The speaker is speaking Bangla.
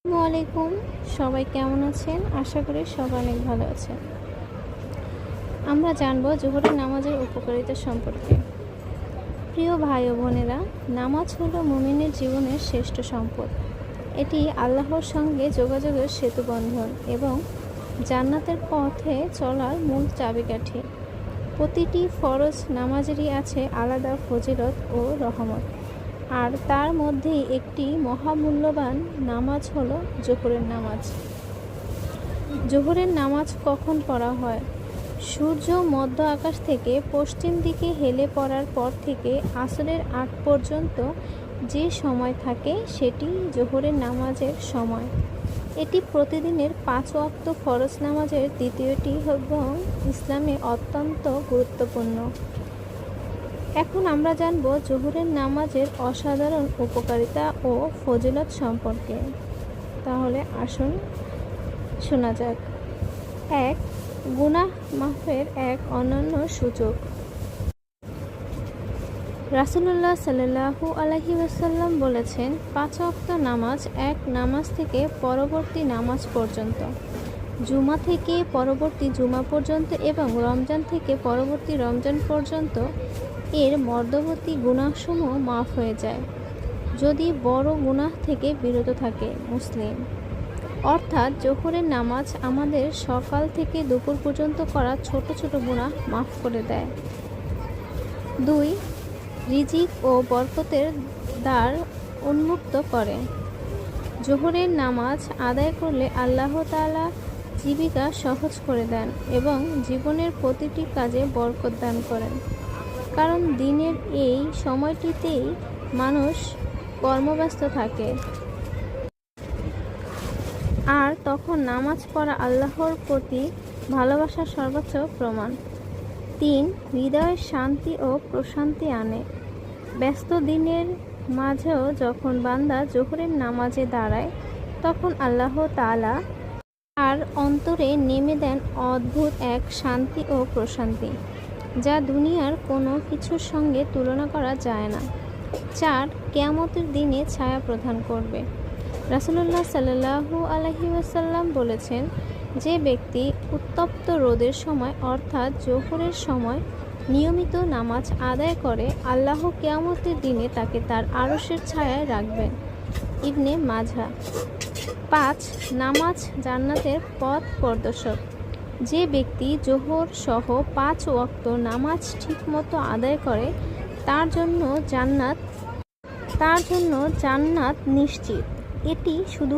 আসসালামু আলাইকুম। সবাই কেমন আছেন? আশা করি সবাই অনেক ভালো আছেন। আমরা জানব জোহরের নামাজের উপকারিতা সম্পর্কে। প্রিয় ভাই ও বোনেরা, নামাজ হলো মুমিনের জীবনের শ্রেষ্ঠ সম্পদ। এটি আল্লাহর সঙ্গে যোগাযোগের সেতুবন্ধন এবং জান্নাতের পথে চলার মূল চাবিকাঠি। প্রতিটি ফরজ নামাজেরই আছে আলাদা ফজিলত ও রহমত, আর তার মধ্যেই একটি মহামূল্যবান নামাজ হলো জোহরের নামাজ। জোহরের নামাজ কখন পড়া হয়? সূর্য মধ্য আকাশ থেকে পশ্চিম দিকে হেলে পড়ার পর থেকে আসরের আগ পর্যন্ত যে সময় থাকে সেটি জোহরের নামাজের সময়। এটি প্রতিদিনের 5 ওয়াক্ত ফরজ নামাজের দ্বিতীয়টি এবং ইসলামে অত্যন্ত গুরুত্বপূর্ণ। এখন আমরা জানব জোহরের নামাজের অসাধারণ উপকারিতা ও ফজিলত সম্পর্কে। তাহলে আসুন শোনা যাক। 1. গুনাহ মাফের এক অনন্য সুযোগ। রাসূলুল্লাহ সাল্লাল্লাহু আলাইহি ওয়াসাল্লাম বলেছেন, 5 ওয়াক্ত নামাজ এক নামাজ থেকে পরবর্তী নামাজ পর্যন্ত, জুমা থেকে পরবর্তী জুমা পর্যন্ত এবং রমজান থেকে পরবর্তী রমজান পর্যন্ত এর মধ্যবর্তী গুনাহসমূহ মাফ হয়ে যায় যদি বড় গুনাহ থেকে বিরত থাকে। মুসলিম। অর্থাৎ জোহরের নামাজ আমাদের সকাল থেকে দুপুর পর্যন্ত করা ছোট ছোট গুনাহ মাফ করে দেয়। 2. রিজিক ও বরকতের দ্বার উন্মুক্ত করে। জোহরের নামাজ আদায় করলে আল্লাহ তাআলা জীবিকা সহজ করে দেন এবং জীবনের প্রতিটি কাজে বরকত দান করেন, কারণ দিনের এই সময়টিতেই মানুষ কর্মব্যস্ত থাকে আর তখন নামাজ পড়া আল্লাহর প্রতি ভালোবাসার সর্বোচ্চ প্রমাণ। 3. হৃদয়ের শান্তি ও প্রশান্তি আনে। ব্যস্ত দিনের মাঝেও যখন বান্দা জোহরের নামাজে দাঁড়ায় তখন আল্লাহ তাআলা আর অন্তরে নেমে দেন অদ্ভুত এক শান্তি ও প্রশান্তি, যা দুনিয়ার কোনো কিছুর সঙ্গে তুলনা করা যায় না। 4. কিয়ামতের দিনে ছায়া প্রদান করবে। রাসূলুল্লাহ সাল্লাল্লাহু আলাইহি ওয়াসাল্লাম বলেছেন, যে ব্যক্তি উত্তপ্ত রোদের সময় অর্থাৎ জোহরের সময় নিয়মিত নামাজ আদায় করে, আল্লাহ কিয়ামতের দিনে তাকে তার আরশের ছায়ায় রাখবেন। ইবনে মাজাহ। 5. নামাজ জান্নাতের পথ প্রদর্শক। যে ব্যক্তি জোহর সহ 5 ওয়াক্ত নামাজ ঠিকমতো আদায় করে তার জন্য জান্নাত নিশ্চিত। এটি শুধু